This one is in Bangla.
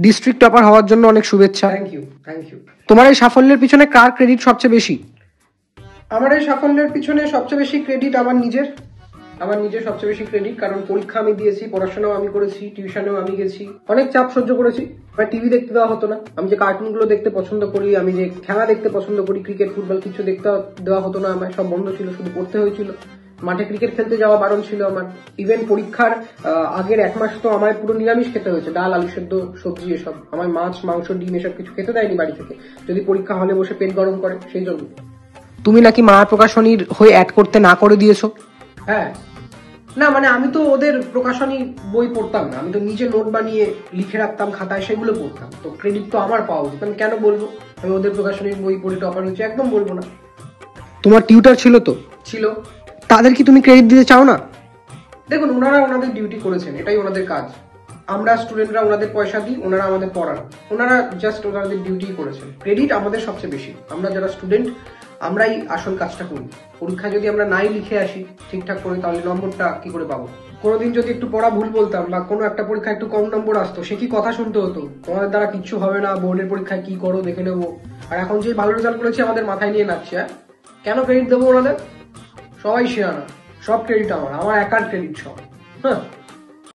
ডিস্ট্রিক্ট টপার হওয়ার জন্য অনেক শুভেচ্ছা। Thank you, thank you. তোমার এই সাফল্যের পিছনে কার ক্রেডিট সবচেয়ে বেশি? আমার এই সাফল্যের পিছনে সবচেয়ে বেশি ক্রেডিট আমার নিজের সবচেয়ে বেশি ক্রেডিট। কারণ পরীক্ষা আমি দিয়েছি, পড়াশোনাও আমি করেছি, টিউশনেও আমি গেছি, অনেক চাপ সহ্য করেছি। আমার টিভি দেখতে দেওয়া হতো না, আমি যে কার্টুনগুলো দেখতে পছন্দ করি, আমি যে খেলা দেখতে পছন্দ করি, ক্রিকেট ফুটবল কিছু দেখতে দেওয়া হতো না আমার, সব বন্ধ ছিল, শুধু পড়তে হয়েছিল। মাঠে ক্রিকেট খেলতে যাওয়া বারণ ছিল আমার। ইভেন পরীক্ষার আগের 1 মাস তো আমার পুরো নিরামিষ খেতে হয়েছে, ডাল আলু সেদ্ধ সবজি এসব। আমার মাছ মাংস ডিম এসব কিছু খেতে দেয়নি বাড়ি থেকে, যদি পরীক্ষা হলে বসে পেট গরম করে, সেই জন্য। তুমি নাকি মা প্রকাশনীর হয়ে অ্যাড করতে না করে দিয়েছো? হ্যাঁ, না মানে আমি তো ওদের প্রকাশনী বই পড়তাম না, আমি তো নিজে নোট বানিয়ে লিখে রাখতাম খাতায়, সেগুলো পড়তাম। তো ক্রেডিট তো আমার পাওয়া উচিত। আমি কেন বলবো আমি ওদের প্রকাশনীর বই পড়ে টপার হয়েছি? একদম বলবো না। তোমার টিউটর ছিল তো? ছিল। তাদের কি তুমি ক্রেডিট দিতে চাও না? দেখুন, ওনারা ওনাদের ডিউটি করেছেন, এটাই ওনাদের কাজ। আমরা স্টুডেন্টরা ওনাদের পয়সা দিই, ওনারা আমাদের পড়ান, ওনারা জাস্ট ওনাদের ডিউটি করেছেন। ক্রেডিট আমাদের সবচেয়ে বেশি। আমরা যারা স্টুডেন্ট, আমরাই আসল কাজটা করি। পরীক্ষা যদি আমরা নাই লিখে আসি ঠিকঠাক করে, তাহলে নম্বরটা কি করে পাবো? কোনোদিন যদি একটু পড়া ভুল বলতাম বা কোনো একটা পরীক্ষা একটু কম নম্বর আসতো, সে কি কথা শুনতে হতো, তোমাদের দ্বারা কিচ্ছু হবে না, বোর্ডের পরীক্ষায় কি করো দেখে নেবো। আর এখন যে ভালো রেজাল্ট করেছি আমাদের মাথায় নিয়ে নাচছে। কেন ক্রেডিট দেবো ওনাদের? সবাই শেয়ানা, সব ক্রেডিট আমার একার ক্রেডিট সব। হ্যাঁ।